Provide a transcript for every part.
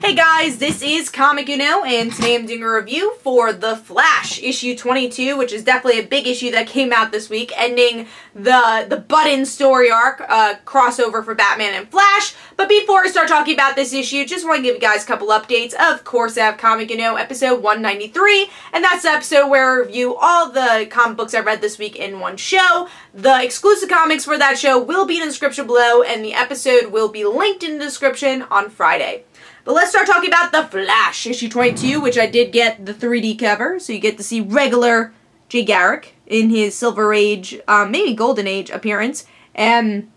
Hey guys, this is Comic Uno, and today I'm doing a review for The Flash, issue 22, which is definitely a big issue that came out this week, ending the Button story arc, crossover for Batman and Flash. But before I start talking about this issue, just want to give you guys a couple updates. Of course, I have Comic Uno episode 193, and that's the episode where I review all the comic books I read this week in one show. The exclusive comics for that show will be in the description below, and the episode will be linked in the description on Friday. But let's start talking about The Flash, issue 22, which I did get the 3D cover, so you get to see regular Jay Garrick in his Silver Age, maybe Golden Age appearance, and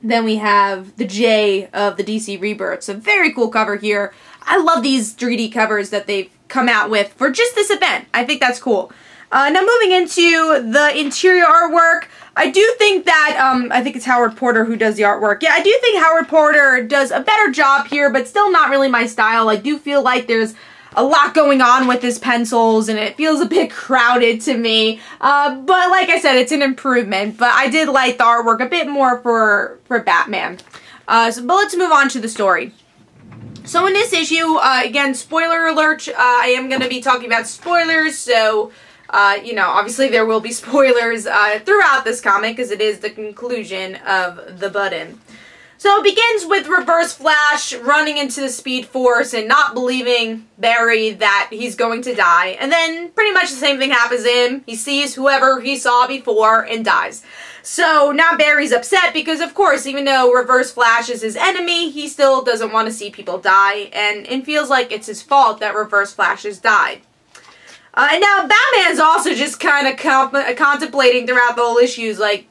then we have the Jay of the DC Rebirth. So very cool cover here. I love these 3D covers that they've come out with for just this event. I think that's cool. Now moving into the interior artwork, I do think that, I think it's Howard Porter who does the artwork. Yeah, I do think Howard Porter does a better job here, but still not really my style. I do feel like there's a lot going on with his pencils, and it feels a bit crowded to me. But like I said, it's an improvement. But I did like the artwork a bit more for Batman. But let's move on to the story. So in this issue, again, spoiler alert, I am going to be talking about spoilers, so... you know, obviously there will be spoilers throughout this comic because it is the conclusion of the Button. So it begins with Reverse Flash running into the Speed Force and not believing Barry that he's going to die. And then pretty much the same thing happens to him. He sees whoever he saw before and dies. So now Barry's upset because, of course, even though Reverse Flash is his enemy, he still doesn't want to see people die and feels like it's his fault that Reverse Flash has died. And now Batman's also just kind of contemplating throughout the whole issues, like,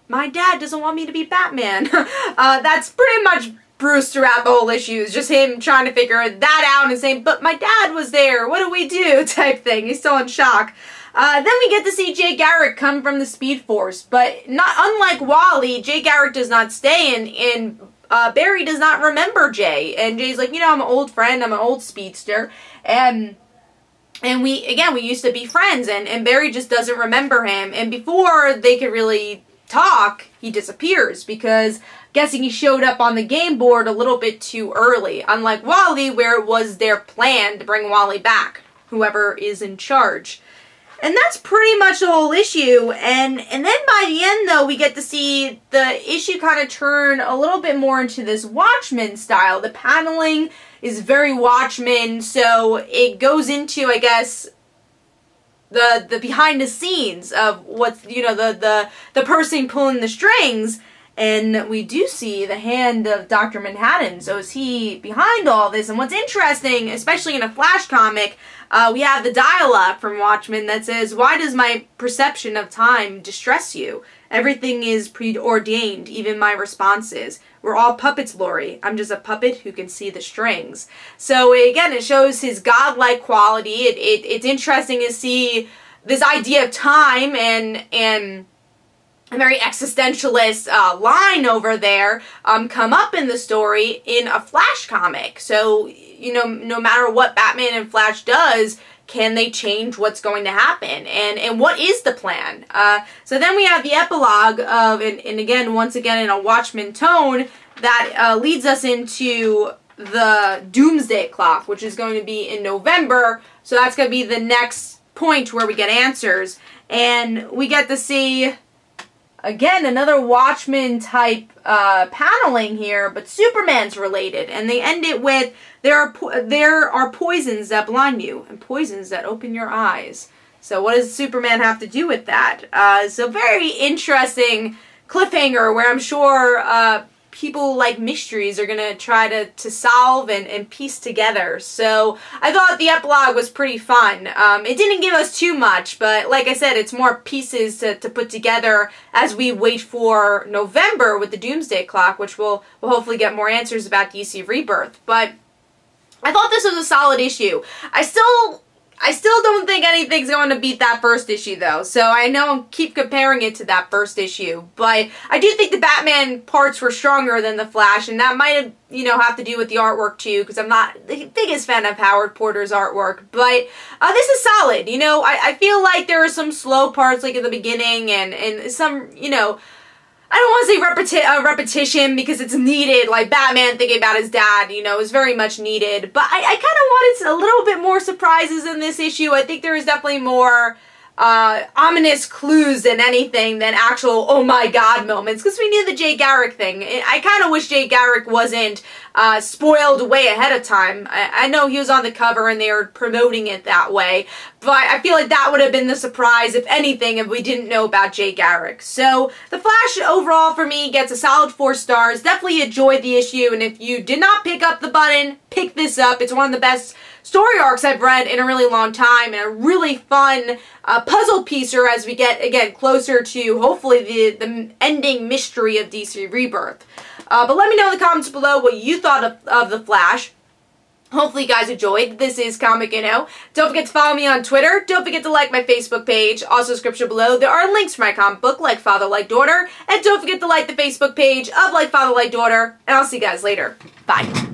my dad doesn't want me to be Batman. That's pretty much Bruce throughout the whole issue, just him trying to figure that out and saying, but my dad was there, what do we do, type thing. He's still in shock. Then we get to see Jay Garrick come from the Speed Force, but unlike Wally, Jay Garrick does not stay, and Barry does not remember Jay. And Jay's like, you know, I'm an old friend, I'm an old speedster, and we used to be friends, and Barry just doesn't remember him. And before they could really talk, he disappears because guessing he showed up on the game board a little bit too early. Unlike Wally, where it was their plan to bring Wally back, whoever is in charge. And that's pretty much the whole issue. And then by the end, though, we get to see the issue kind of turn a little bit more into this Watchmen style. The paneling is very Watchmen, so it goes into, I guess, the behind the scenes of what's, you know, the person pulling the strings. And we do see the hand of Dr. Manhattan. So is he behind all this? And what's interesting, especially in a Flash comic, we have the dialogue from Watchmen that says, why does my perception of time distress you? Everything is preordained, even my responses. We're all puppets, Laurie. I'm just a puppet who can see the strings. So again, it shows his godlike quality. It's interesting to see this idea of time and a very existentialist line over there come up in the story in a Flash comic. So, you know, no matter what Batman and Flash does, can they change what's going to happen? And what is the plan? So then we have the epilogue of, and again, once again in a Watchmen tone, that leads us into the Doomsday Clock, which is going to be in November. So that's going to be the next point where we get answers. And we get to see... again, another Watchmen type paneling here, but Superman's related, and they end it with there are poisons that blind you and poisons that open your eyes. So what does Superman have to do with that? So very interesting cliffhanger where I'm sure people like mysteries are gonna try to solve and piece together. So I thought the epilogue was pretty fun. It didn't give us too much, but like I said, it's more pieces to put together as we wait for November with the Doomsday Clock, which we'll hopefully get more answers about DC Rebirth. But I thought this was a solid issue. I still don't think anything's going to beat that first issue, though. So I know I keep comparing it to that first issue. But I do think the Batman parts were stronger than the Flash. And that might have, you know, have to do with the artwork, too. Because I'm not the biggest fan of Howard Porter's artwork. But this is solid. You know, I feel like there are some slow parts, like at the beginning. And some, you know... I don't want to say repetition because it's needed, like Batman thinking about his dad, you know, is very much needed. But I kind of wanted a little bit more surprises in this issue. I think there is definitely more ominous clues than anything than actual oh my god moments, because we knew the Jay Garrick thing. I kind of wish Jay Garrick wasn't spoiled way ahead of time. I know he was on the cover and they were promoting it that way, but I feel like that would have been the surprise, if anything, if we didn't know about Jay Garrick. So The Flash overall for me gets a solid 4 stars. Definitely enjoyed the issue, and if you did not pick up the button, pick this up. It's one of the best story arcs I've read in a really long time, and a really fun puzzle piecer as we get, again, closer to, hopefully, the ending mystery of DC Rebirth. But let me know in the comments below what you thought of The Flash. Hopefully you guys enjoyed. This is Comic Don't forget to follow me on Twitter. Don't forget to like my Facebook page. Also, description below, there are links for my comic book, Like Father, Like Daughter. And don't forget to like the Facebook page of Like Father, Like Daughter. And I'll see you guys later. Bye.